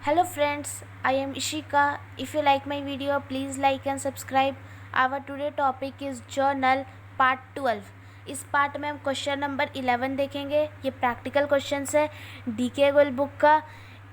Hello friends, I am Ishika. If you like my video, please like and subscribe. Our today topic is journal part 12. इस part में हम question number 11 देखेंगे. ये practical questions है DK गोल book का.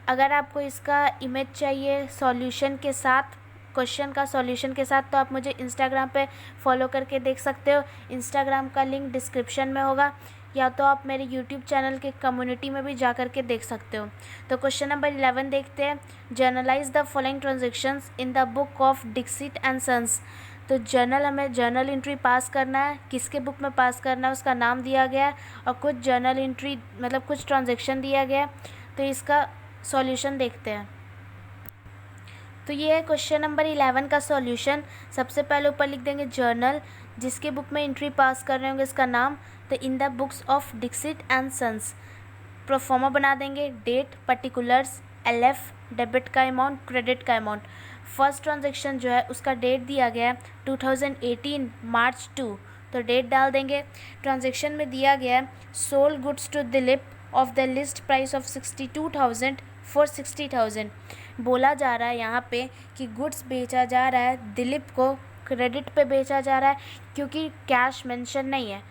अगर आपको इसका इमेज चाहिए सॉल्यूशन के साथ, क्वेश्चन का सॉल्यूशन के साथ, तो आप मुझे इंस्टाग्राम पे फॉलो करके देख सकते हो. इंस्टाग्राम का लिंक डिस्क्रिप्शन में होगा, या तो आप मेरे यूट्यूब चैनल के कम्युनिटी में भी जा कर के देख सकते हो. तो क्वेश्चन नंबर 11 देखते हैं. Journalise the following transactions in the book of Dixit and sons. तो हमें जर्नल एंट्री पास करना है. किसके बुक में पास करना है उसका नाम दिया गया है, और कुछ जर्नल एंट्री मतलब कुछ ट्रांजेक्शन दिया गया है. तो इसका सॉल्यूशन देखते हैं. तो ये है क्वेश्चन नंबर 11 का सॉल्यूशन. सबसे पहले ऊपर लिख देंगे जर्नल, जिसके बुक में एंट्री पास कर रहे होंगे इसका नाम. तो in the books of Dixit and sons proforma बना देंगे. डेट, पर्टिकुलर्स, एलएफ, डेबिट का अमाउंट, क्रेडिट का अमाउंट. फर्स्ट ट्रांजेक्शन जो है उसका डेट दिया गया है 2018 मार्च 2, तो डेट डाल देंगे. ट्रांजेक्शन में दिया गया है sold goods to Dilip of the list price of 62,000 for 60,000. बोला जा रहा है यहाँ पे कि गुड्स बेचा जा रहा है दिलीप को, क्रेडिट पे बेचा जा रहा है क्योंकि कैश मेंशन नहीं है.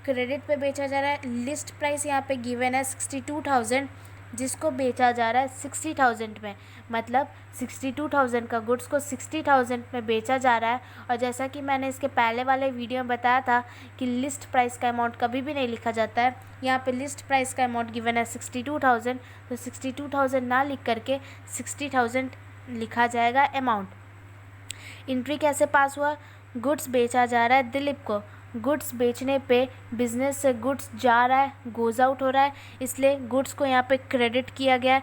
क्रेडिट पे बेचा जा रहा है. लिस्ट प्राइस यहाँ पे गिवन है 62,000, जिसको बेचा जा रहा है 60,000 में. मतलब 62,000 का गुड्स को 60,000 में बेचा जा रहा है. और जैसा कि मैंने इसके पहले वाले वीडियो में बताया था कि लिस्ट प्राइस का अमाउंट कभी भी नहीं लिखा जाता है. यहाँ पे लिस्ट प्राइस का अमाउंट गिवन है 62,000, तो 62,000 ना लिख करके 60,000 लिखा जाएगा अमाउंट. एंट्री कैसे पास हुआ? गुड्स बेचा जा रहा है दिलीप को. गुड्स बेचने पे बिजनेस से गुड्स जा रहा है, गोज़ आउट हो रहा है, इसलिए गुड्स को यहाँ पे क्रेडिट किया गया है.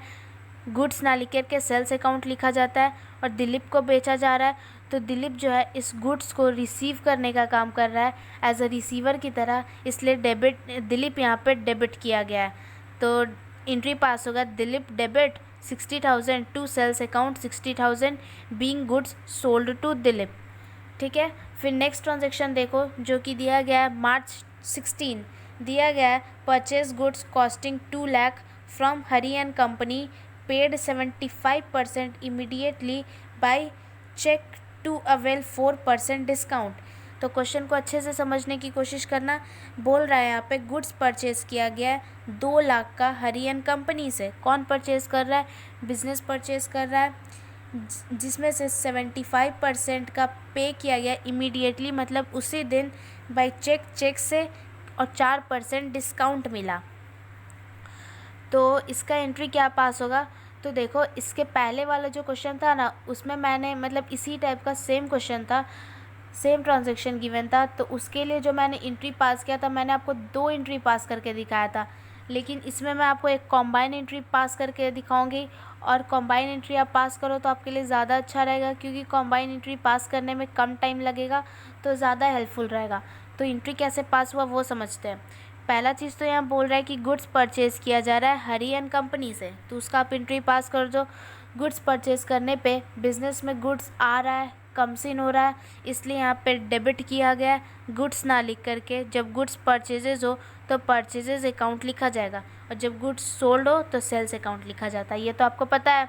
गुड्स ना लिख के सेल्स अकाउंट लिखा जाता है. और दिलीप को बेचा जा रहा है, तो दिलीप जो है इस गुड्स को रिसीव करने का काम कर रहा है एज अ रिसीवर की तरह, इसलिए दिलीप यहाँ पे डेबिट किया गया है. तो एंट्री पास होगा Dilip debit 60,000 to sales account 60,000 being goods sold to Dilip. ठीक है. फिर नेक्स्ट ट्रांजेक्शन देखो जो कि दिया गया है मार्च 16. दिया गया है purchase goods costing 2 lakh from Hari and company, paid 75% immediately by cheque to avail 4% discount. तो क्वेश्चन को अच्छे से समझने की कोशिश करना. बोल रहा है यहाँ पे गुड्स परचेज किया गया है 2 लाख का हरी एंड कंपनी से. कौन परचेज कर रहा है? बिजनेस परचेज कर रहा है, जिसमें से 75% का पे किया गया इमीडिएटली, मतलब उसी दिन बाय चेक से, और 4% डिस्काउंट मिला. तो इसका एंट्री क्या पास होगा? तो देखो इसके पहले वाला जो क्वेश्चन था ना, उसमें मैंने मतलब इसी टाइप का सेम क्वेश्चन था, सेम ट्रांजेक्शन गिवन था. तो उसके लिए जो मैंने एंट्री पास किया था, मैंने आपको 2 एंट्री पास करके दिखाया था. लेकिन इसमें मैं आपको एक कॉम्बाइन एंट्री पास करके दिखाऊंगी. और कॉम्बाइन एंट्री आप पास करो तो आपके लिए ज़्यादा अच्छा रहेगा, क्योंकि कॉम्बाइन एंट्री पास करने में कम टाइम लगेगा, तो ज़्यादा हेल्पफुल रहेगा. तो एंट्री कैसे पास हुआ वो समझते हैं. पहला चीज़ तो यहाँ बोल रहा है कि गुड्स परचेज़ किया जा रहा है हरी एंड कंपनी से, तो उसका आप एंट्री पास कर दो. गुड्स परचेज़ करने पे बिज़नेस में गुड्स आ रहा है, कम्स इन हो रहा है, इसलिए यहाँ पे डेबिट किया गया है. गुड्स ना लिख करके जब गुड्स परचेजेज हो तो परचेजेज अकाउंट लिखा जाएगा, और जब गुड्स सोल्ड हो तो सेल्स अकाउंट लिखा जाता है. ये तो आपको पता है.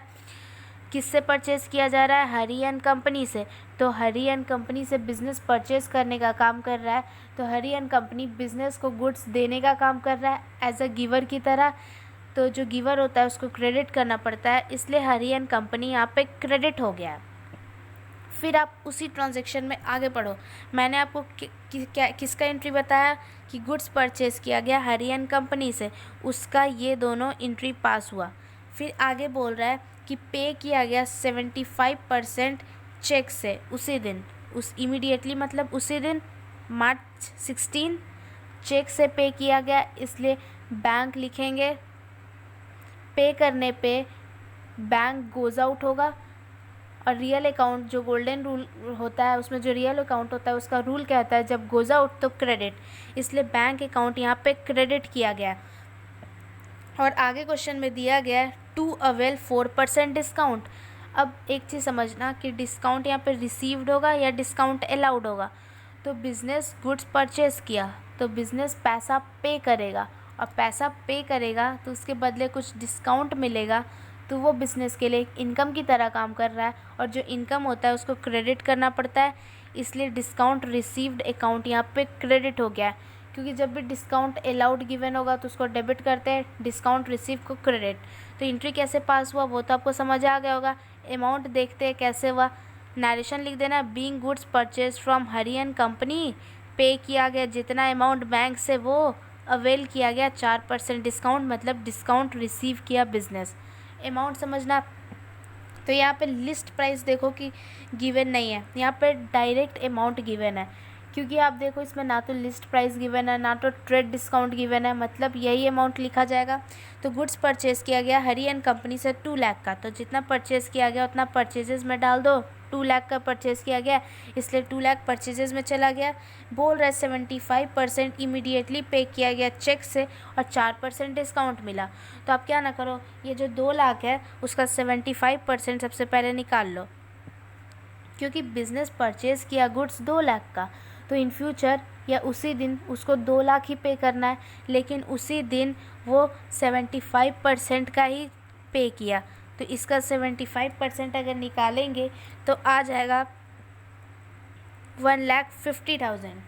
किससे परचेज़ किया जा रहा है? हरी एंड कंपनी से. तो हरी एंड कंपनी से बिज़नेस परचेज़ करने का काम कर रहा है, तो हरी एंड कंपनी बिज़नेस को गुड्स देने का काम कर रहा है एज अ गिवर की तरह. तो जो गिवर होता है उसको क्रेडिट करना पड़ता है, इसलिए हरी एंड कंपनी यहाँ पे क्रेडिट हो गया है. फिर आप उसी ट्रांजेक्शन में आगे बढ़ो. मैंने आपको किसका एंट्री बताया कि गुड्स परचेज़ किया गया हरी एंड कंपनी से, उसका ये दोनों एंट्री पास हुआ. फिर आगे बोल रहा है कि पे किया गया 75% चेक से उसी दिन, उस इमीडिएटली मतलब उसी दिन मार्च 16 चेक से पे किया गया, इसलिए बैंक लिखेंगे. पे करने पे बैंक गोज़ आउट होगा. और रियल अकाउंट जो गोल्डन रूल होता है, उसमें जो रियल अकाउंट होता है उसका रूल क्या होता है? जब गोज़ आउट तो क्रेडिट, इसलिए बैंक अकाउंट यहाँ पे क्रेडिट किया गया. और आगे क्वेश्चन में दिया गया है टू अवेल 4% डिस्काउंट. अब एक चीज़ समझना कि डिस्काउंट यहाँ पे रिसीव्ड होगा या डिस्काउंट अलाउड होगा. तो बिज़नेस गुड्स परचेज़ किया तो बिज़नेस पैसा पे करेगा, और पैसा पे करेगा तो उसके बदले कुछ डिस्काउंट मिलेगा, तो वो बिज़नेस के लिए एक इनकम की तरह काम कर रहा है, और जो इनकम होता है उसको क्रेडिट करना पड़ता है, इसलिए डिस्काउंट रिसीव्ड अकाउंट यहाँ पे क्रेडिट हो गया है। क्योंकि जब भी डिस्काउंट अलाउड गिवन होगा तो उसको डेबिट करते हैं, डिस्काउंट रिसीव को क्रेडिट। तो एंट्री कैसे पास हुआ वो तो आपको समझ आ गया होगा। अमाउंट देखते हैं कैसे हुआ। नरेशन लिख देना, being goods purchase from Hari and company, पे किया गया जितना अमाउंट बैंक से वो अवेल किया गया 4% डिस्काउंट, मतलब डिस्काउंट रिसीव किया बिजनेस। अमाउंट समझना। तो यहाँ पे लिस्ट प्राइस देखो कि गिवन नहीं है, यहाँ पे डायरेक्ट अमाउंट गिवन है। क्योंकि आप देखो इसमें ना तो लिस्ट प्राइस गिवन है ना तो ट्रेड डिस्काउंट गिवन है, मतलब यही अमाउंट लिखा जाएगा। तो गुड्स परचेज़ किया गया हरी एंड कंपनी से 2 लाख का, तो जितना परचेज़ किया गया उतना परचेजेस में डाल दो। 2 लाख का परचेज़ किया गया इसलिए 2 लाख परचेजेस में चला गया। बोल रहा है 75% इमीडिएटली पे किया गया चेक से और 4% डिस्काउंट मिला। तो आप क्या ना करो, ये जो 2 लाख है उसका 75% सबसे पहले निकाल लो। क्योंकि बिज़नेस परचेज़ किया गुड्स 2 लाख का, तो इन फ्यूचर या उसी दिन उसको 2 लाख ही पे करना है, लेकिन उसी दिन वो 75% का ही पे किया। तो इसका 75% अगर निकालेंगे तो आ जाएगा 1,50,000।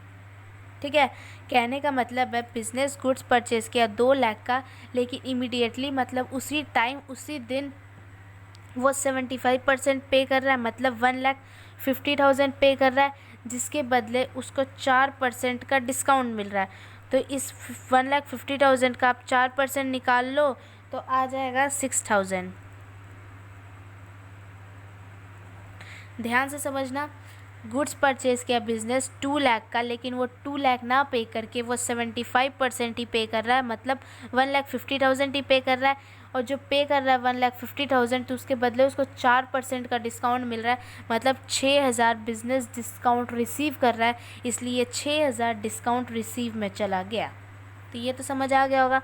ठीक है, कहने का मतलब है बिज़नेस गुड्स परचेज़ किया 2 लाख का, लेकिन इमीडिएटली मतलब उसी टाइम उसी दिन वो 75% पे कर रहा है, मतलब 1,50,000 पे कर रहा है, जिसके बदले उसको 4% का डिस्काउंट मिल रहा है। तो इस 1,50,000 का आप 4% निकाल लो तो आ जाएगा 6,000। ध्यान से समझना, गुड्स परचेज़ किया बिज़नेस 2 लाख का, लेकिन वो 2 लाख ना पे करके वो 75% ही पे कर रहा है, मतलब 1,50,000 ही पे कर रहा है। और जो पे कर रहा है 1,50,000 तो उसके बदले उसको 4% का डिस्काउंट मिल रहा है, मतलब 6,000 बिज़नेस डिस्काउंट रिसीव कर रहा है, इसलिए 6,000 डिस्काउंट रिसीव में चला गया। तो ये तो समझ आ गया होगा।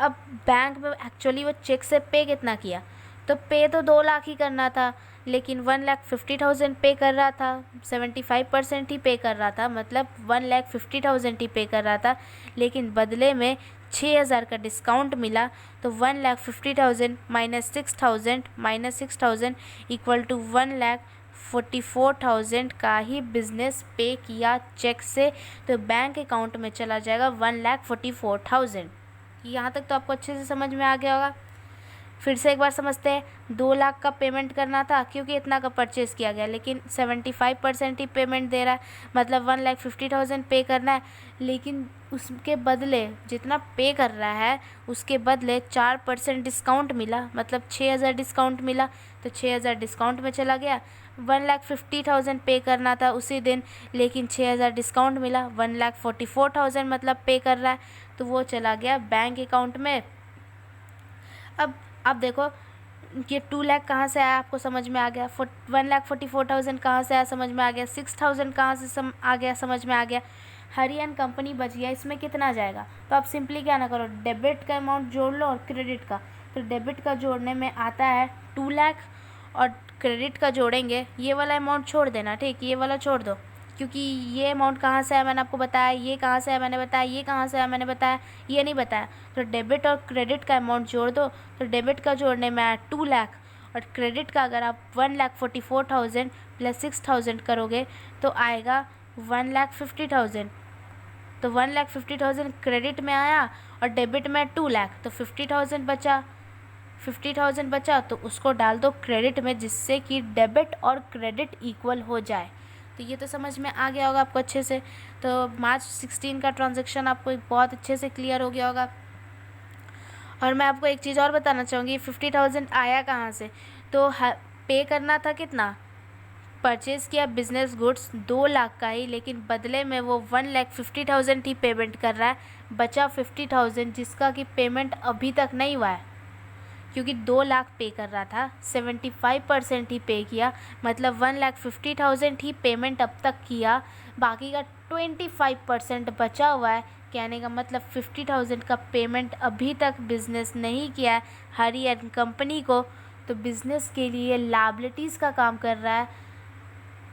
अब बैंक में एक्चुअली वो चेक से पे कितना किया, तो पे तो 2 लाख ही करना था, लेकिन 1,50,000 पे कर रहा था, 75% ही पे कर रहा था, मतलब 1,50,000 ही पे कर रहा था, लेकिन बदले में 6,000 का डिस्काउंट मिला। तो 1,50,000 माइनस 6,000 इक्वल टू 1,44,000 का ही बिजनेस पे किया चेक से, तो बैंक अकाउंट में चला जाएगा 1,44,000। यहाँ तक तो आपको अच्छे से समझ में आ गया होगा। फिर से एक बार समझते हैं। 2 लाख का पेमेंट करना था क्योंकि इतना का परचेज़ किया गया, लेकिन 75% ही पेमेंट दे रहा है, मतलब 1,50,000 पे करना है, लेकिन उसके बदले जितना पे कर रहा है उसके बदले 4% डिस्काउंट मिला, मतलब 6,000 डिस्काउंट मिला। तो 6,000 डिस्काउंट में चला गया। 1,50,000 पे करना था उसी दिन, लेकिन 6,000 डिस्काउंट मिला, 1,44,000 मतलब पे कर रहा है, तो वो चला गया बैंक अकाउंट में। अब देखो ये 2 लाख कहाँ से आया आपको समझ में आ गया, 1,44,000 कहाँ से आया समझ में आ गया, 6,000 कहाँ से आ गया समझ में आ गया। हरी एंड कंपनी बच गया, इसमें कितना जाएगा, तो आप सिंपली क्या ना करो, डेबिट का अमाउंट जोड़ लो और क्रेडिट का। तो डेबिट का जोड़ने में आता है 2 लाख और क्रेडिट का जोड़ेंगे, ये वाला अमाउंट छोड़ देना, ठीक, ये वाला छोड़ दो, क्योंकि ये अमाउंट कहाँ से आया मैंने आपको बताया, ये कहाँ से आया मैंने बताया, ये कहाँ से आया मैंने बताया, ये नहीं बताया। तो डेबिट और क्रेडिट का अमाउंट जोड़ दो। तो डेबिट का जोड़ने में आया 2 लाख और क्रेडिट का अगर आप 1,44,000 प्लस 6,000 करोगे तो आएगा 1,50,000। तो 1,50,000 क्रेडिट में आया और डेबिट में 2 लाख, तो 50,000 बचा तो उसको डाल दो क्रेडिट में, जिससे कि डेबिट और क्रेडिट इक्वल हो जाए। तो ये तो समझ में आ गया होगा आपको अच्छे से। तो मार्च 16 का ट्रांजैक्शन आपको बहुत अच्छे से क्लियर हो गया होगा। और मैं आपको एक चीज़ और बताना चाहूँगी, 50,000 आया कहाँ से, तो पे करना था कितना, परचेज़ किया बिज़नेस गुड्स 2 लाख का ही, लेकिन बदले में वो 1,50,000 ही पेमेंट कर रहा है, बचा 50,000 जिसका कि पेमेंट अभी तक नहीं हुआ है, क्योंकि 2 लाख पे कर रहा था, 75% ही पे किया, मतलब 1,50,000 ही पेमेंट अब तक किया, बाकी का 25% बचा हुआ है। कहने का मतलब 50,000 का पेमेंट अभी तक बिज़नेस नहीं किया है हरी एंड कंपनी को, तो बिज़नेस के लिए लायबिलिटीज़ का काम कर रहा है,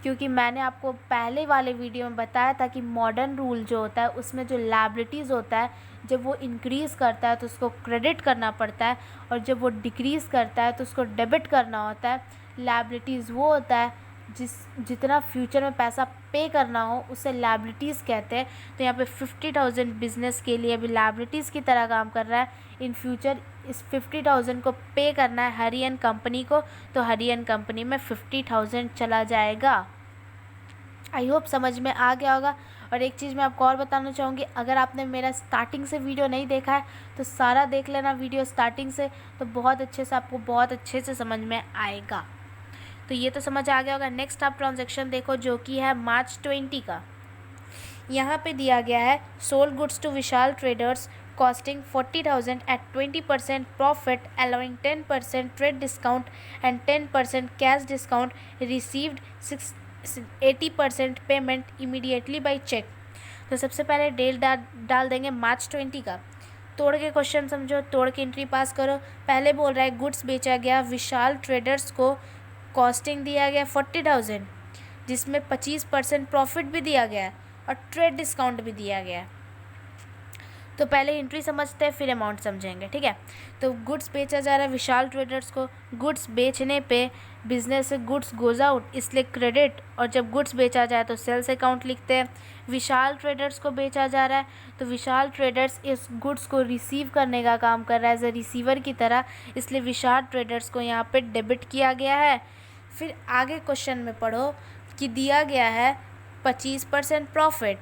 क्योंकि मैंने आपको पहले वाले वीडियो में बताया था कि मॉडर्न रूल जो होता है उसमें जो लायबिलिटीज़ होता है जब वो इंक्रीज़ करता है तो उसको क्रेडिट करना पड़ता है, और जब वो डिक्रीज़ करता है तो उसको डेबिट करना होता है। लायबिलिटीज़ वो होता है जितना फ्यूचर में पैसा पे करना हो उसे लायबिलिटीज़ कहते हैं। तो यहाँ पे 50,000 बिजनेस के लिए अभी लायबिलिटीज़ की तरह काम कर रहा है। इन फ्यूचर इस 50,000 को पे करना है हरियन कंपनी को, तो हरियन कंपनी में 50,000 चला जाएगा। आई होप समझ में आ गया होगा। और एक चीज़ मैं आपको और बताना चाहूँगी, अगर आपने मेरा स्टार्टिंग से वीडियो नहीं देखा है तो सारा देख लेना वीडियो स्टार्टिंग से, तो बहुत अच्छे से आपको बहुत अच्छे से समझ में आएगा। तो ये तो समझ आ गया होगा। नेक्स्ट आप ट्रांजैक्शन देखो जो कि है मार्च 20 का। यहाँ पे दिया गया है sold goods to Vishal traders costing 40,000 at 20% profit, allowing 10% trade discount and 10% cash discount, received 80% payment immediately by cheque. तो सबसे पहले डेट डाल देंगे मार्च 20 का। तोड़ के क्वेश्चन समझो, तोड़ के एंट्री पास करो। पहले बोल रहा है गुड्स बेचा गया विशाल ट्रेडर्स को, कॉस्टिंग दिया गया 40,000 जिसमें 25% प्रॉफिट भी दिया गया और ट्रेड डिस्काउंट भी दिया गया। तो पहले एंट्री समझते हैं फिर अमाउंट समझेंगे, ठीक है। तो गुड्स बेचा जा रहा है विशाल ट्रेडर्स को, गुड्स बेचने पे बिजनेस से गुड्स गोज आउट इसलिए क्रेडिट, और जब गुड्स बेचा जाए तो सेल्स अकाउंट लिखते हैं। विशाल ट्रेडर्स को बेचा जा रहा है तो विशाल ट्रेडर्स इस गुड्स को रिसीव करने का काम कर रहा है एज ए रिसीवर की तरह, इसलिए विशाल ट्रेडर्स को यहाँ पे डेबिट किया गया है। फिर आगे क्वेश्चन में पढ़ो कि दिया गया है 25% प्रॉफिट,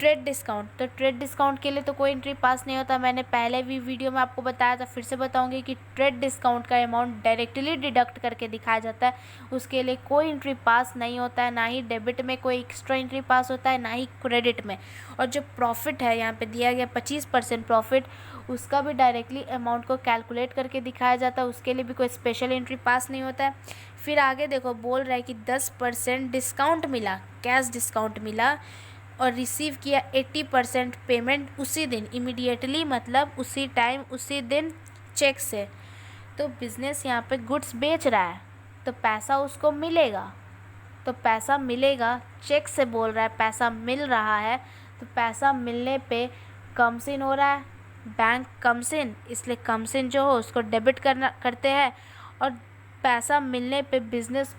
ट्रेड डिस्काउंट। तो ट्रेड डिस्काउंट के लिए तो कोई एंट्री पास नहीं होता, मैंने पहले भी वीडियो में आपको बताया था, फिर से बताऊंगी कि ट्रेड डिस्काउंट का अमाउंट डायरेक्टली डिडक्ट करके दिखाया जाता है, उसके लिए कोई एंट्री पास नहीं होता है, ना ही डेबिट में कोई एक्स्ट्रा एंट्री पास होता है, ना ही क्रेडिट में। और जो प्रॉफिट है यहाँ पे दिया गया 25% प्रॉफिट, उसका भी डायरेक्टली अमाउंट को कैलकुलेट करके दिखाया जाता है, उसके लिए भी कोई स्पेशल एंट्री पास नहीं होता है। फिर आगे देखो बोल रहा है कि 10% डिस्काउंट मिला, कैश डिस्काउंट मिला, और रिसीव किया 80% पेमेंट उसी दिन इमीडिएटली, मतलब उसी टाइम उसी दिन चेक से। तो बिज़नेस यहाँ पे गुड्स बेच रहा है तो पैसा उसको मिलेगा, तो पैसा मिलेगा, चेक से बोल रहा है पैसा मिल रहा है, तो पैसा मिलने पे कम्स इन हो रहा है, बैंक कम्स इन, इसलिए कम्स इन जो हो उसको डेबिट करते हैं, और पैसा मिलने पे बिज़नेस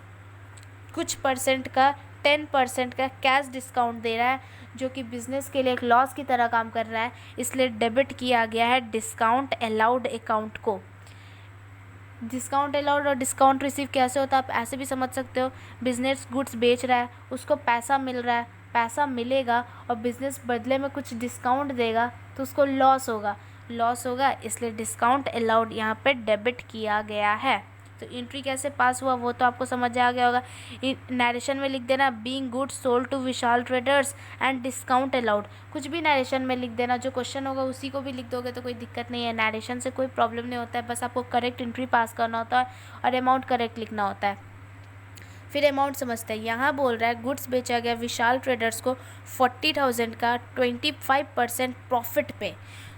कुछ परसेंट का 10% का कैश डिस्काउंट दे रहा है, जो कि बिज़नेस के लिए एक लॉस की तरह काम कर रहा है, इसलिए डेबिट किया गया है डिस्काउंट अलाउड अकाउंट को। डिस्काउंट अलाउड और डिस्काउंट रिसीव कैसे होता है आप ऐसे भी समझ सकते हो, बिज़नेस गुड्स बेच रहा है, उसको पैसा मिल रहा है, पैसा मिलेगा और बिज़नेस बदले में कुछ डिस्काउंट देगा तो उसको लॉस होगा, इसलिए डिस्काउंट अलाउड यहाँ पे डेबिट किया गया है। तो एंट्री कैसे पास हुआ वो तो आपको समझ आ गया होगा। नरेशन में लिख देना being goods sold to Vishal traders and discount allowed, कुछ भी नरेशन में लिख देना, जो क्वेश्चन होगा उसी को भी लिख दोगे तो कोई दिक्कत नहीं है, नरेशन से कोई प्रॉब्लम नहीं होता है, बस आपको करेक्ट एंट्री पास करना होता है और अमाउंट करेक्ट लिखना होता है। फिर अमाउंट समझते हैं, यहाँ बोल रहा है गुड्स बेचा गया विशाल ट्रेडर्स को 40,000 का 25% प्रॉफिट पे।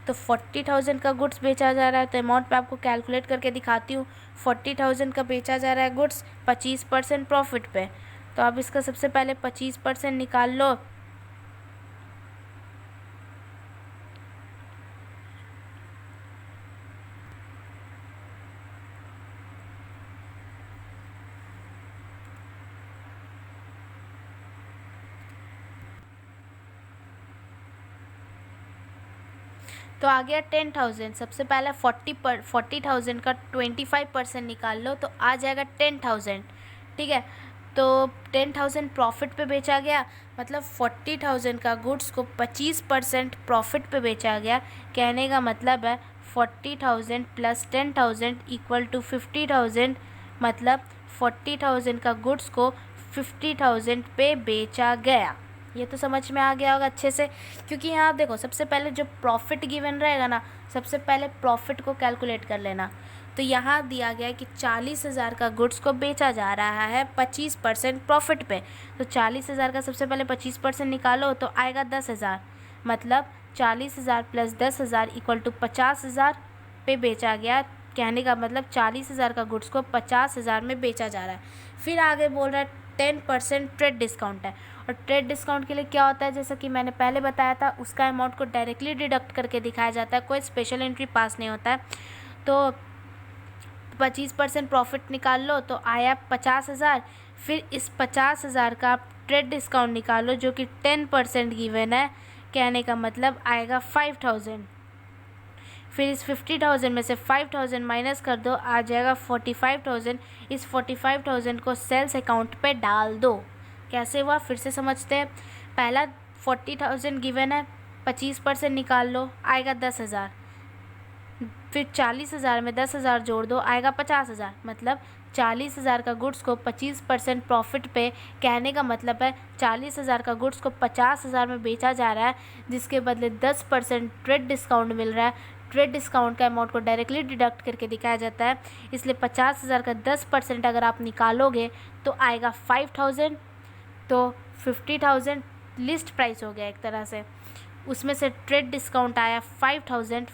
तो 40,000 का गुड्स बेचा जा रहा है, तो अमाउंट पे आपको कैलकुलेट करके दिखाती हूँ। 40,000 का बेचा जा रहा है गुड्स 25% प्रॉफिट पे, तो आप इसका सबसे पहले 25% निकाल लो। तो आ गया 10,000, सबसे पहले 40,000 का 25% निकाल लो तो आ जाएगा 10,000, ठीक है। तो 10,000 प्रॉफिट पे बेचा गया, मतलब 40,000 का गुड्स को 25% प्रॉफिट पे बेचा गया। कहने का मतलब है 40,000 प्लस 10,000 इक्वल टू 50,000, मतलब 40,000 का गुड्स को 50,000 पे बेचा गया। ये तो समझ में आ गया होगा अच्छे से, क्योंकि यहाँ आप देखो सबसे पहले जो प्रॉफिट गिवन रहेगा ना, सबसे पहले प्रॉफिट को कैलकुलेट कर लेना। तो यहाँ दिया गया है कि 40,000 का गुड्स को बेचा जा रहा है 25% प्रॉफिट पे, तो 40,000 का सबसे पहले 25% निकालो तो आएगा 10,000, मतलब 40,000 प्लस 10,000 इक्वल टू 50,000 पे बेचा गया। कहने का मतलब 40,000 का गुड्स को 50,000 में बेचा जा रहा है। फिर आगे बोल रहा है 10% ट्रेड डिस्काउंट है। और ट्रेड डिस्काउंट के लिए क्या होता है, जैसा कि मैंने पहले बताया था, उसका अमाउंट को डायरेक्टली डिडक्ट करके दिखाया जाता है, कोई स्पेशल एंट्री पास नहीं होता है। तो 25% प्रॉफिट निकाल लो तो आया 50,000। फिर इस 50,000 का आप ट्रेड डिस्काउंट निकालो जो कि 10% गिवन है, कहने का मतलब आएगा 5,000। फिर इस 50,000 में से 5,000 माइनस कर दो, आ जाएगा 45,000। इस 45,000 को सेल्स अकाउंट पे डाल दो। कैसे हुआ फिर से समझते हैं। पहला 40,000 गिवन है, 25% निकाल लो, आएगा 10,000। फिर 40,000 में 10,000 जोड़ दो, आएगा 50,000। मतलब 40,000 का गुड्स को 25% प्रॉफिट पे, कहने का मतलब है 40,000 का गुड्स को 50,000 में बेचा जा रहा है, जिसके बदले 10% ट्रेड डिस्काउंट मिल रहा है। ट्रेड डिस्काउंट का अमाउंट को डायरेक्टली डिडक्ट करके दिखाया जाता है, इसलिए 50,000 का 10% अगर आप निकालोगे तो आएगा 5,000। तो 50,000 लिस्ट प्राइस हो गया एक तरह से, उसमें से ट्रेड डिस्काउंट आया 5,000।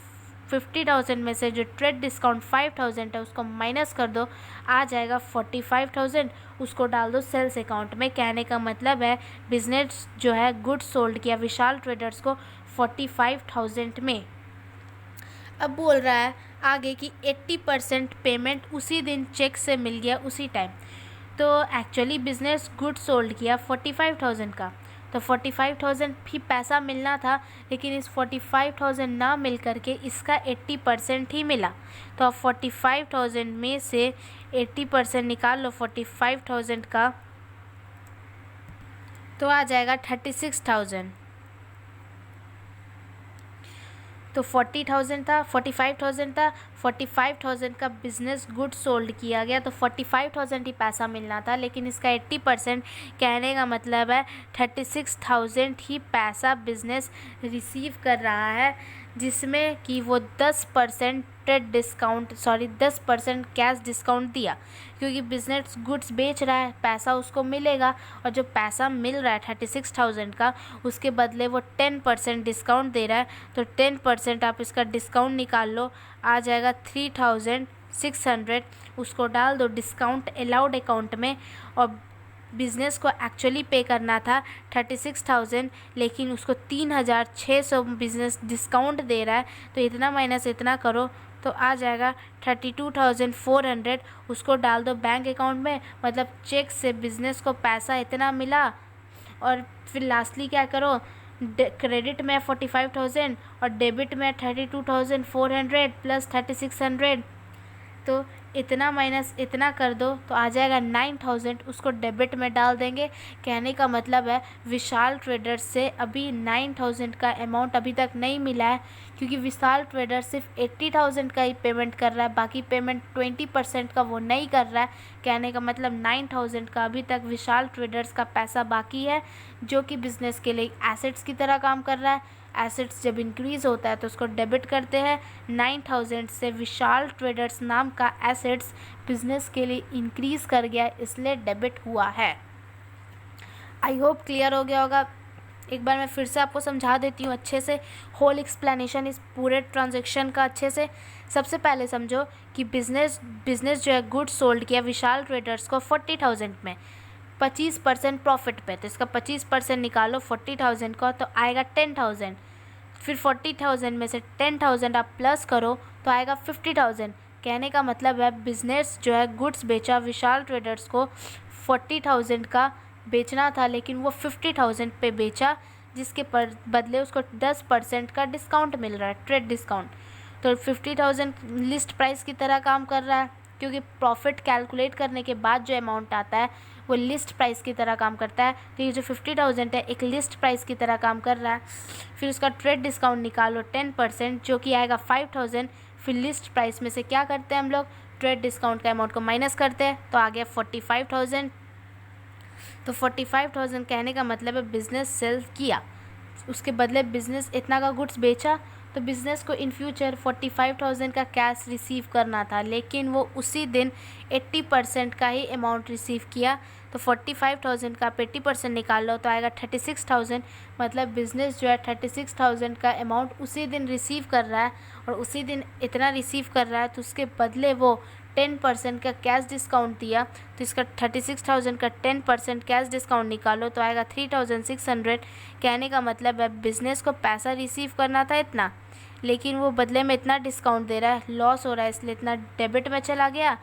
50,000 में से जो ट्रेड डिस्काउंट 5,000 है उसको माइनस कर दो, आ जाएगा 45,000। उसको डाल दो सेल्स अकाउंट में। कहने का मतलब है बिजनेस जो है गुड्स सोल्ड किया विशाल ट्रेडर्स को 45,000 में। अब बोल रहा है आगे कि 80% पेमेंट उसी दिन चेक से मिल गया उसी टाइम। तो एक्चुअली बिजनेस गुड्स सोल्ड किया 45,000 का, तो 45,000 भी पैसा मिलना था, लेकिन इस 45,000 ना मिल करके इसका 80% ही मिला। तो अब 45,000 में से 80% निकाल लो 45,000 का, तो आ जाएगा 36,000। तो 40,000 था, 45,000 था, 45,000 का बिजनेस गुड्स सोल्ड किया गया, तो 45,000 ही पैसा मिलना था, लेकिन इसका 80%, कहने का मतलब है 36,000 ही पैसा बिजनेस रिसीव कर रहा है, जिसमें कि वो 10% ट्रेड डिस्काउंट 10% कैश डिस्काउंट दिया, क्योंकि बिजनेस गुड्स बेच रहा है, पैसा उसको मिलेगा, और जो पैसा मिल रहा है 36,000 का, उसके बदले वो 10% डिस्काउंट दे रहा है। तो 10% आप इसका डिस्काउंट निकाल लो, आ जाएगा 3,600। उसको डाल दो डिस्काउंट अलाउड अकाउंट में। और बिज़नेस को एक्चुअली पे करना था 36,000, लेकिन उसको 3,600 बिज़नेस डिस्काउंट दे रहा है, तो इतना माइनस इतना करो तो आ जाएगा 32,400। उसको डाल दो बैंक अकाउंट में, मतलब चेक से बिज़नेस को पैसा इतना मिला। और फिर लास्टली क्या करो, क्रेडिट में 45,000 और डेबिट में 32,400 प्लस 3,600, तो इतना माइनस इतना कर दो तो आ जाएगा 9,000। उसको डेबिट में डाल देंगे। कहने का मतलब है विशाल ट्रेडर्स से अभी 9,000 का अमाउंट अभी तक नहीं मिला है, क्योंकि विशाल ट्रेडर्स सिर्फ 80,000 का ही पेमेंट कर रहा है, बाकी पेमेंट 20% का वो नहीं कर रहा है। कहने का मतलब 9,000 का अभी तक विशाल ट्रेडर्स का पैसा बाकी है, जो कि बिज़नेस के लिए एसेट्स की तरह काम कर रहा है। एसेट्स जब इंक्रीज़ होता है तो उसको डेबिट करते हैं। 9,000 से विशाल ट्रेडर्स नाम का एसेट्स बिजनेस के लिए इंक्रीज़ कर गया, इसलिए डेबिट हुआ है। आई होप क्लियर हो गया होगा। एक बार मैं फिर से आपको समझा देती हूँ अच्छे से, होल एक्सप्लेनेशन इस पूरे ट्रांजैक्शन का अच्छे से। सबसे पहले समझो कि बिज़नेस जो है गुड्स सोल्ड किया विशाल ट्रेडर्स को 40,000 में, 25% प्रॉफिट पे, तो इसका 25% निकालो 40,000 का, तो आएगा 10,000। फिर 40,000 में से 10,000 आप प्लस करो तो आएगा 50,000। कहने का मतलब है बिज़नेस जो है गुड्स बेचा विशाल ट्रेडर्स को 40,000 का बेचना था, लेकिन वो 50,000 पे बेचा, जिसके बदले उसको 10% का डिस्काउंट मिल रहा है, ट्रेड डिस्काउंट। तो 50,000 लिस्ट प्राइस की तरह काम कर रहा है, क्योंकि प्रॉफिट कैलकुलेट करने के बाद जो अमाउंट आता है वो लिस्ट प्राइस की तरह काम करता है। तो ये जो 50,000 है एक लिस्ट प्राइस की तरह काम कर रहा है। फिर उसका ट्रेड डिस्काउंट निकालो 10%, जो कि आएगा 5,000। फिर लिस्ट प्राइस में से क्या करते हैं हम लोग, ट्रेड डिस्काउंट का अमाउंट को माइनस करते हैं, तो आ गया 45,000। तो 45,000 कहने का मतलब है बिज़नेस सेल किया, उसके बदले बिज़नेस इतना का गुड्स बेचा, तो बिज़नेस को इन फ्यूचर 45,000 का कैश रिसीव करना था, लेकिन वो उसी दिन 80% का ही अमाउंट रिसीव किया। तो 45,000 का आप 80% निकाल लो तो आएगा 36,000। मतलब बिज़नेस जो है 36,000 का अमाउंट उसी दिन रिसीव कर रहा है, और उसी दिन इतना रिसीव कर रहा है तो उसके बदले वो 10% का कैश डिस्काउंट दिया। तो इसका 36,000 का 10% कैश डिस्काउंट निकालो तो आएगा 3,600। कहने का मतलब है बिज़नेस को पैसा रिसीव करना था इतना, लेकिन वो बदले में इतना डिस्काउंट दे रहा है, लॉस हो रहा है, इसलिए इतना डेबिट में चला गया।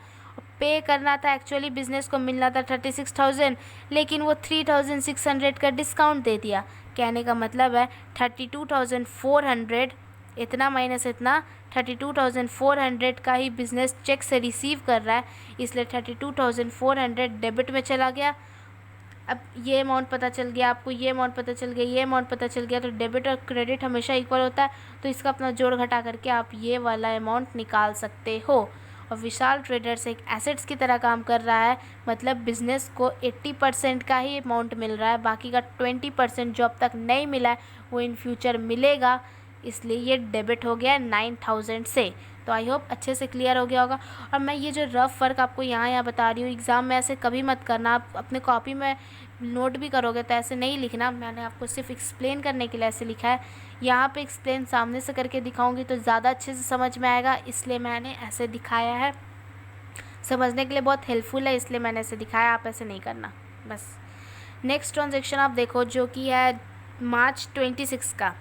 पे करना था, एक्चुअली बिज़नेस को मिलना था 36,000, लेकिन वो 3,600 का डिस्काउंट दे दिया। कहने का मतलब है 32,400, इतना माइनस इतना 32,400 का ही बिज़नेस चेक से रिसीव कर रहा है, इसलिए 32,400 डेबिट में चला गया। अब ये अमाउंट पता चल गया आपको, ये अमाउंट पता चल गया, ये अमाउंट पता चल गया। तो डेबिट और क्रेडिट हमेशा इक्वल होता है, तो इसका अपना जोड़ घटा करके आप ये वाला अमाउंट निकाल सकते हो। और विशाल ट्रेडर्स एक एसेट्स की तरह काम कर रहा है, मतलब बिज़नेस को 80% का ही अमाउंट मिल रहा है, बाकी का 20% जो अब तक नहीं मिला है वो इन फ्यूचर मिलेगा, इसलिए ये डेबिट हो गया 9,000 से। तो आई होप अच्छे से क्लियर हो गया होगा। और मैं ये जो रफ वर्क आपको यहाँ बता रही हूँ, एग्ज़ाम में ऐसे कभी मत करना, आप अपने कॉपी में नोट भी करोगे तो ऐसे नहीं लिखना। मैंने आपको सिर्फ एक्सप्लेन करने के लिए ऐसे लिखा है। यहाँ पे एक्सप्लेन सामने से करके दिखाऊंगी तो ज़्यादा अच्छे से समझ में आएगा, इसलिए मैंने ऐसे दिखाया है। समझने के लिए बहुत हेल्पफुल है, इसलिए मैंने ऐसे दिखाया, आप ऐसे नहीं करना बस। नेक्स्ट ट्रांजेक्शन आप देखो, जो कि है मार्च 26 का।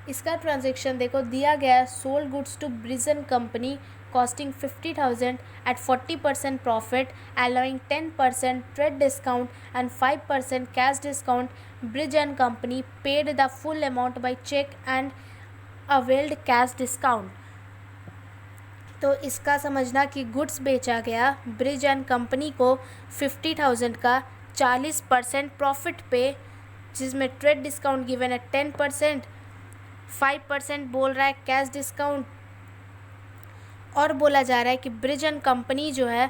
इसका ट्रांजेक्शन देखो, दिया गया है sold goods to Brij and company costing 50,000 at 40% profit, allowing 10% trade discount and 5% cash discount. Bridge and company paid the full amount by check and availed cash discount. तो इसका समझना कि गुड्स बेचा गया ब्रिज एंड कंपनी को 50,000 का 40% profit पे, जिसमें ट्रेड डिस्काउंट गिवन है 10%, 5% बोल रहा है कैश डिस्काउंट, और बोला जा रहा है कि ब्रिज एंड कंपनी जो है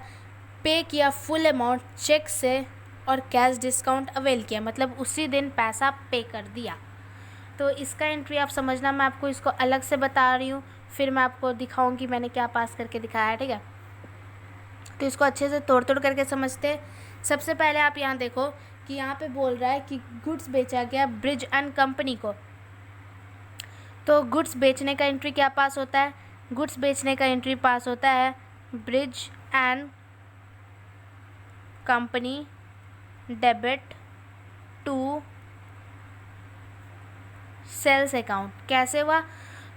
पे किया फुल अमाउंट चेक से और कैश डिस्काउंट अवेल किया, मतलब उसी दिन पैसा पे कर दिया। तो इसका एंट्री आप समझना, मैं आपको इसको अलग से बता रही हूँ, फिर मैं आपको दिखाऊंगी मैंने क्या पास करके दिखाया है, ठीक है। तो इसको अच्छे से तोड़ तोड़ करके समझते। सबसे पहले आप यहाँ देखो कि यहाँ पे बोल रहा है कि गुड्स बेचा गया ब्रिज एंड कंपनी को। तो गुड्स बेचने का एंट्री क्या पास होता है? गुड्स बेचने का एंट्री पास होता है Brij and company debit to sales account. कैसे हुआ?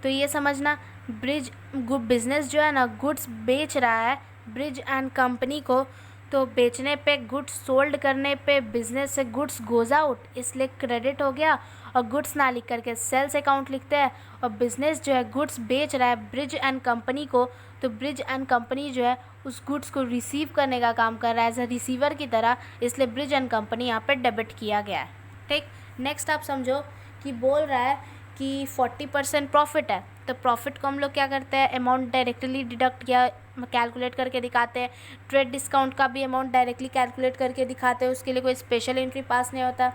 तो ये समझना, ब्रिज बिजनेस जो है ना गुड्स बेच रहा है ब्रिज एंड कंपनी को, तो बेचने पे गुड्स सोल्ड करने पे बिजनेस से गुड्स गोज आउट, इसलिए क्रेडिट हो गया, और गुड्स ना लिख करके सेल्स अकाउंट लिखते हैं। और बिजनेस जो है गुड्स बेच रहा है ब्रिज एंड कंपनी को, तो ब्रिज एंड कंपनी जो है उस गुड्स को रिसीव करने का काम कर रहा है एज अ रिसीवर की तरह, इसलिए ब्रिज एंड कंपनी यहाँ पे डेबिट किया गया है, ठीक। नेक्स्ट आप समझो कि बोल रहा है कि 40% प्रॉफिट है, तो प्रॉफिट को हम लोग क्या करते हैं, अमाउंट डायरेक्टली डिडक्ट या कैलकुलेट करके दिखाते हैं। ट्रेड डिस्काउंट का भी अमाउंट डायरेक्टली कैलकुलेट करके दिखाते हैं, उसके लिए कोई स्पेशल एंट्री पास नहीं होता।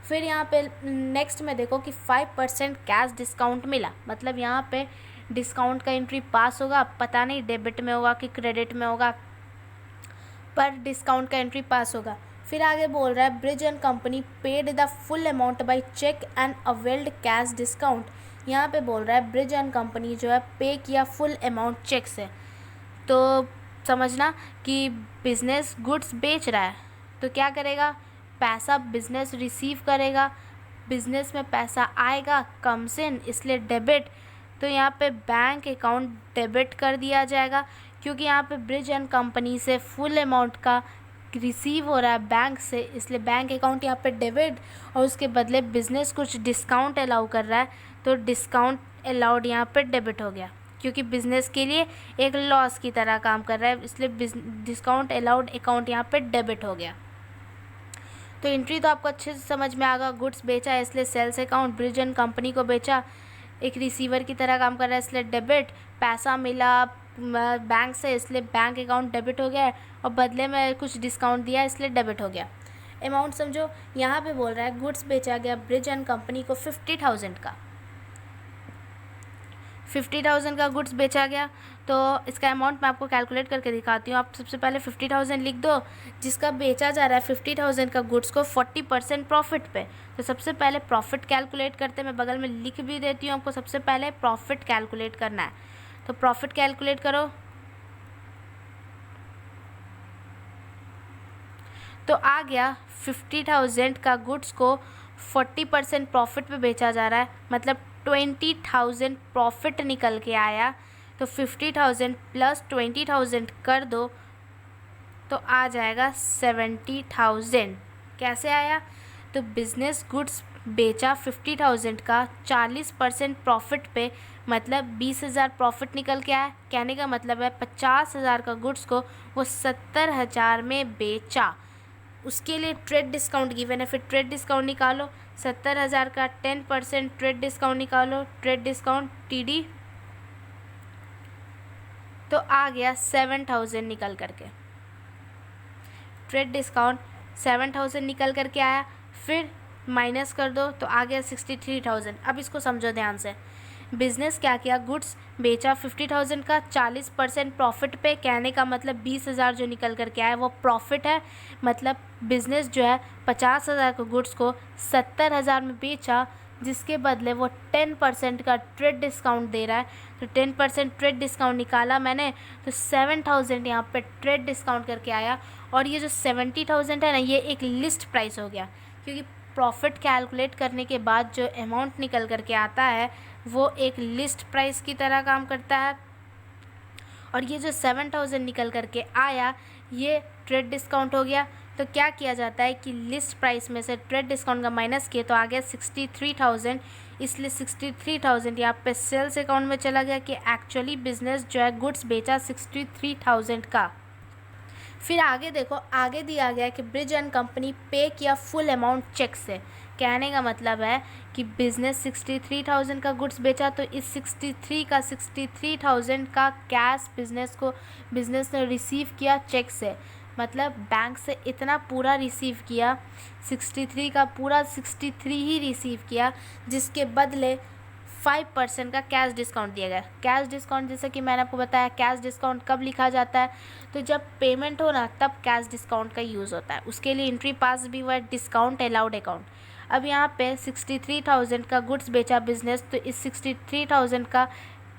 फिर यहाँ पे नेक्स्ट में देखो कि 5% कैश डिस्काउंट मिला, मतलब यहाँ पे डिस्काउंट का एंट्री पास होगा, पता नहीं डेबिट में होगा कि क्रेडिट में होगा, पर डिस्काउंट का एंट्री पास होगा। फिर आगे बोल रहा है Brij and company paid the full amount by cheque and availed cash discount. यहाँ पे बोल रहा है ब्रिज एंड कंपनी जो है पे किया फुल अमाउंट चेक से। तो समझना कि बिज़नेस गुड्स बेच रहा है तो क्या करेगा, पैसा बिज़नेस रिसीव करेगा, बिज़नेस में पैसा आएगा कम से, इसलिए डेबिट। तो यहाँ पे बैंक अकाउंट डेबिट कर दिया जाएगा, क्योंकि यहाँ पे ब्रिज एंड कंपनी से फुल अमाउंट का रिसीव हो रहा है बैंक से, इसलिए बैंक अकाउंट यहाँ पे डेबिट, और उसके बदले बिज़नेस कुछ डिस्काउंट अलाउ कर रहा है, तो डिस्काउंट अलाउड यहाँ पे डेबिट हो गया, क्योंकि बिज़नेस के लिए एक लॉस की तरह काम कर रहा है, इसलिए डिस्काउंट अलाउड अकाउंट यहाँ पे डेबिट हो गया। तो एंट्री तो आपको अच्छे से समझ में आएगा, गुड्स बेचा है इसलिए sales account, Brij and company को बेचा एक रिसीवर की तरह काम कर रहा है इसलिए डेबिट, पैसा मिला बैंक से इसलिए बैंक अकाउंट डेबिट हो गया है, और बदले में कुछ डिस्काउंट दिया इसलिए डेबिट हो गया। अमाउंट समझो, यहाँ पे बोल रहा है गुड्स बेचा गया ब्रिज एंड कंपनी को 50,000 का, 50,000 का गुड्स बेचा गया, तो इसका अमाउंट मैं आपको कैलकुलेट करके दिखाती हूँ। आप सबसे पहले 50,000 लिख दो, जिसका बेचा जा रहा है 50,000 का गुड्स को 40% प्रॉफिट पे। तो सबसे पहले प्रॉफिट कैलकुलेट करते हैं, मैं बगल में लिख भी देती हूँ आपको। सबसे पहले प्रॉफिट कैलकुलेट करना है, तो प्रॉफिट कैलकुलेट करो। तो आ गया 50,000 का गुड्स को 40% प्रॉफिट पे बेचा जा रहा है, मतलब 20,000 प्रॉफिट निकल के आया। तो 50,000 प्लस 20,000 कर दो तो आ जाएगा 70,000। कैसे आया? तो बिजनेस गुड्स बेचा 50,000 का 40% प्रॉफिट पे, मतलब 20,000 प्रॉफिट निकल के आया। कहने का मतलब है 50,000 का गुड्स को वो 70,000 में बेचा। उसके लिए ट्रेड डिस्काउंट गिवन है, फिर ट्रेड डिस्काउंट निकालो। 70,000 का 10% ट्रेड डिस्काउंट निकालो, ट्रेड डिस्काउंट TD, तो आ गया 7,000 निकल करके। ट्रेड डिस्काउंट 7,000 निकल करके आया, फिर माइनस कर दो तो आ गया 63,000। अब इसको समझो ध्यान से। बिजनेस क्या किया? गुड्स बेचा 50,000 का 40% प्रॉफिट पे। कहने का मतलब 20,000 जो निकल करके आया वो प्रॉफिट है। मतलब बिजनेस जो है 50,000 के गुड्स को 70,000 में बेचा, जिसके बदले वो 10% का ट्रेड डिस्काउंट दे रहा है। तो 10% ट्रेड डिस्काउंट निकाला मैंने, तो 7,000 यहाँ पे ट्रेड डिस्काउंट करके आया। और ये जो 70,000 है ना, ये एक लिस्ट प्राइस हो गया, क्योंकि प्रॉफिट कैलकुलेट करने के बाद जो अमाउंट निकल करके आता है वो एक लिस्ट प्राइस की तरह काम करता है। और ये जो 7,000 निकल करके आया ये ट्रेड डिस्काउंट हो गया। तो क्या किया जाता है कि लिस्ट प्राइस में से ट्रेड डिस्काउंट का माइनस किए तो आ गया 63,000। इसलिए 63,000 यहाँ पे सेल्स अकाउंट में चला गया कि एक्चुअली बिजनेस जो है गुड्स बेचा 63,000 का। फिर आगे देखो, आगे दिया गया है कि ब्रिज एंड कंपनी पे किया फुल अमाउंट चेक से। कहने का मतलब है कि बिज़नेस 63,000 का गुड्स बेचा, तो इस 63,000 का कैश बिज़नेस ने रिसीव किया चेक से। मतलब बैंक से इतना पूरा रिसीव किया, 63 का पूरा 63 ही रिसीव किया, जिसके बदले 5% का कैश डिस्काउंट दिया गया। कैश डिस्काउंट जैसे कि मैंने आपको बताया, कैश डिस्काउंट कब लिखा जाता है? तो जब पेमेंट हो ना तब कैश डिस्काउंट का यूज़ होता है। उसके लिए एंट्री पास भी हुआ है डिस्काउंट अलाउड अकाउंट। अब यहाँ पे 63,000 का गुड्स बेचा बिजनेस, तो इस 63,000 का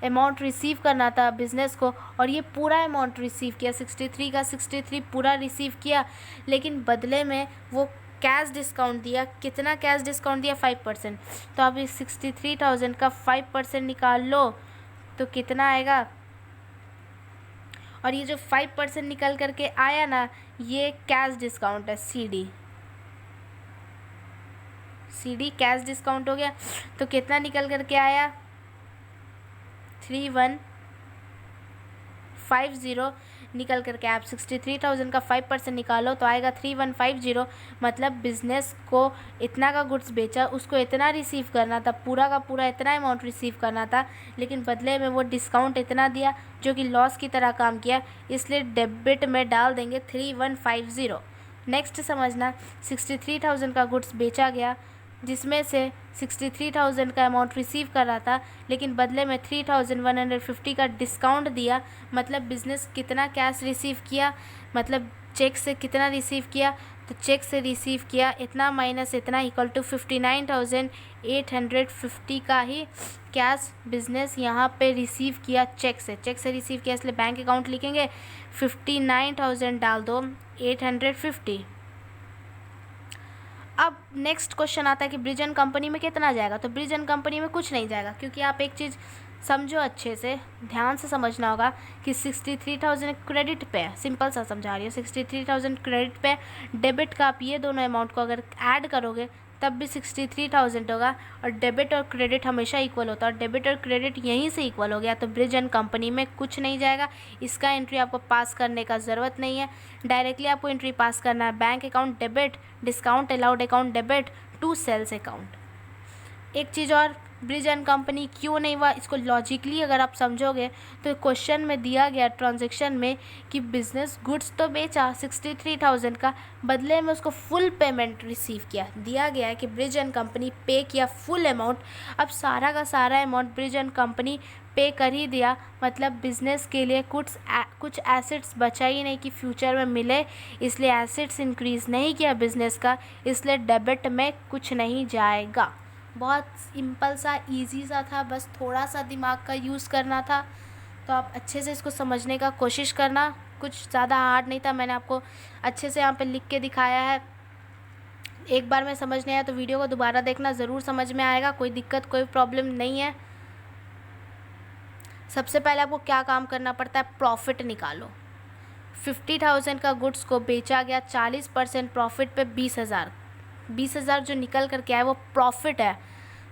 अमाउंट रिसीव करना था बिज़नेस को, और ये पूरा अमाउंट रिसीव किया। 63 का 63 पूरा रिसीव किया, लेकिन बदले में वो कैश डिस्काउंट दिया। कितना कैश डिस्काउंट दिया? 5%। तो अब इस 63,000 का 5% निकाल लो तो कितना आएगा? और ये जो 5% निकल करके आया ना, ये कैश डिस्काउंट है, CD कैश डिस्काउंट हो गया। तो कितना निकल करके आया? 3150 निकल करके आप 63,000 का 5% निकालो तो आएगा 3150। मतलब बिज़नेस को इतना का गुड्स बेचा, उसको इतना रिसीव करना था, पूरा का पूरा इतना अमाउंट रिसीव करना था, लेकिन बदले में वो डिस्काउंट इतना दिया जो कि लॉस की तरह काम किया, इसलिए डेबिट में डाल देंगे 3150। नेक्स्ट समझना, 63,000 का गुड्स बेचा गया, जिसमें से 63,000 का अमाउंट रिसीव कर रहा था, लेकिन बदले में 3,150 का डिस्काउंट दिया। मतलब बिज़नेस कितना कैश रिसीव किया, मतलब चेक से कितना रिसीव किया? तो चेक से रिसीव किया इतना माइनस इतना इक्वल टू 59,850 का ही कैश बिज़नेस यहाँ पे रिसीव किया चेक से रिसीव किया, इसलिए बैंक अकाउंट लिखेंगे। 59,000 डाल दो 850। अब नेक्स्ट क्वेश्चन आता है कि ब्रिज एंड कंपनी में कितना जाएगा? तो ब्रिज एंड कंपनी में कुछ नहीं जाएगा, क्योंकि आप एक चीज़ समझो, अच्छे से ध्यान से समझना होगा कि 63,000 क्रेडिट पे है। सिंपल सा समझा रही हूँ, 63,000 क्रेडिट पे, डेबिट का आप ये दोनों अमाउंट को अगर ऐड करोगे तब भी 63,000 होगा, और डेबिट और क्रेडिट हमेशा इक्वल होता है, और डेबिट और क्रेडिट यहीं से इक्वल हो गया, तो ब्रिज एंड कंपनी में कुछ नहीं जाएगा। इसका एंट्री आपको पास करने का ज़रूरत नहीं है, डायरेक्टली आपको एंट्री पास करना है bank account debit, discount allowed account debit to sales account. एक चीज़ और, ब्रिज एंड कंपनी क्यों नहीं हुआ, इसको लॉजिकली अगर आप समझोगे तो क्वेश्चन में दिया गया ट्रांजैक्शन में कि बिज़नेस गुड्स तो बेचा 63,000 का, बदले में उसको फुल पेमेंट रिसीव किया। दिया गया है कि ब्रिज एंड कंपनी पे किया फुल अमाउंट। अब सारा का सारा अमाउंट ब्रिज एंड कंपनी पे कर ही दिया, मतलब बिज़नेस के लिए कुछ एसेट्स बचा ही नहीं कि फ्यूचर में मिले, इसलिए एसेट्स इंक्रीज़ नहीं किया बिज़नेस का, इसलिए डेबिट में कुछ नहीं जाएगा। बहुत सिंपल सा, इजी सा था, बस थोड़ा सा दिमाग का यूज़ करना था। तो आप अच्छे से इसको समझने का कोशिश करना, कुछ ज़्यादा हार्ड नहीं था, मैंने आपको अच्छे से यहाँ पे लिख के दिखाया है। एक बार में समझ नहीं आया तो वीडियो को दोबारा देखना, ज़रूर समझ में आएगा, कोई दिक्कत कोई प्रॉब्लम नहीं है। सबसे पहले आपको क्या काम करना पड़ता है, प्रॉफिट निकालो। 50,000 का गुड्स को बेचा गया, 40% प्रॉफिट पे 20,000 जो निकल कर के आए वो प्रॉफिट है।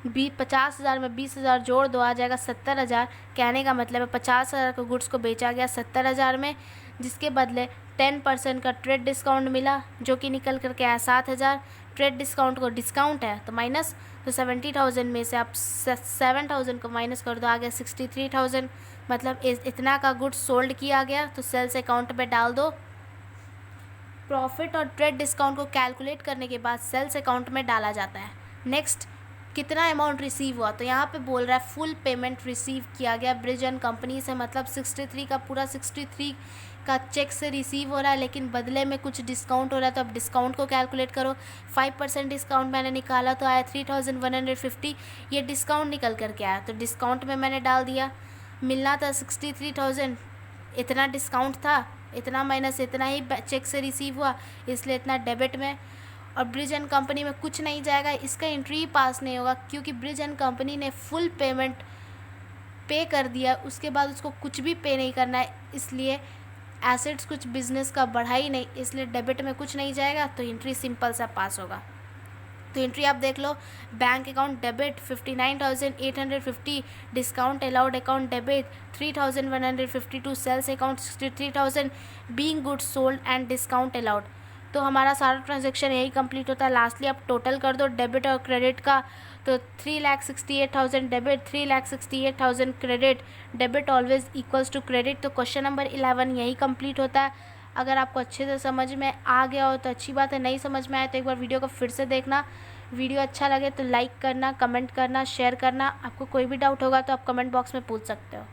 50,000 में 20,000 जोड़ दो, आ जाएगा 70,000। कहने का मतलब है 50,000 का गुड्स को बेचा गया 70,000 में, जिसके बदले 10% का ट्रेड डिस्काउंट मिला जो कि निकल कर के आया 7,000। ट्रेड डिस्काउंट को डिस्काउंट है तो माइनस, तो 70,000 में से आप 7,000 को माइनस कर दो, आ गया 63,000। मतलब इतना का गुड्स सोल्ड किया गया, तो सेल्स अकाउंट पे डाल दो। प्रॉफिट और ट्रेड डिस्काउंट को कैलकुलेट करने के बाद सेल्स अकाउंट में डाला जाता है। नेक्स्ट, कितना अमाउंट रिसीव हुआ, तो यहाँ पे बोल रहा है फुल पेमेंट रिसीव किया गया ब्रिज एंड कंपनी से, मतलब 63 का पूरा 63 का चेक से रिसीव हो रहा है, लेकिन बदले में कुछ डिस्काउंट हो रहा है, तो अब डिस्काउंट को कैलकुलेट करो। 5% डिस्काउंट मैंने निकाला तो आया 3,150, ये डिस्काउंट निकल कर के आया, तो डिस्काउंट में मैंने डाल दिया। मिलना था 63,000, इतना डिस्काउंट था, इतना माइनस इतना ही चेक से रिसीव हुआ, इसलिए इतना डेबिट में। और ब्रिज एंड कंपनी में कुछ नहीं जाएगा, इसका एंट्री पास नहीं होगा, क्योंकि ब्रिज एंड कंपनी ने फुल पेमेंट पे कर दिया, उसके बाद उसको कुछ भी पे नहीं करना है, इसलिए एसेट्स कुछ बिजनेस का बढ़ा ही नहीं, इसलिए डेबिट में कुछ नहीं जाएगा, तो एंट्री सिंपल सा पास होगा। तो एंट्री आप देख लो, bank account debit 59,850, discount allowed account debit 3,152, sales account 63,000, being goods sold and discount allowed. तो हमारा सारा ट्रांजैक्शन यही कंप्लीट होता है। लास्टली आप टोटल कर दो डेबिट और क्रेडिट का, तो 3,68,000 debit, 3,68,000 credit. Debit always equals to credit. तो क्वेश्चन नंबर 11 यही कंप्लीट होता है। अगर आपको अच्छे से समझ में आ गया हो तो अच्छी बात है, नहीं समझ में आए तो एक बार वीडियो को फिर से देखना। वीडियो अच्छा लगे तो लाइक करना, कमेंट करना, शेयर करना। आपको कोई भी डाउट होगा तो आप कमेंट बॉक्स में पूछ सकते हो।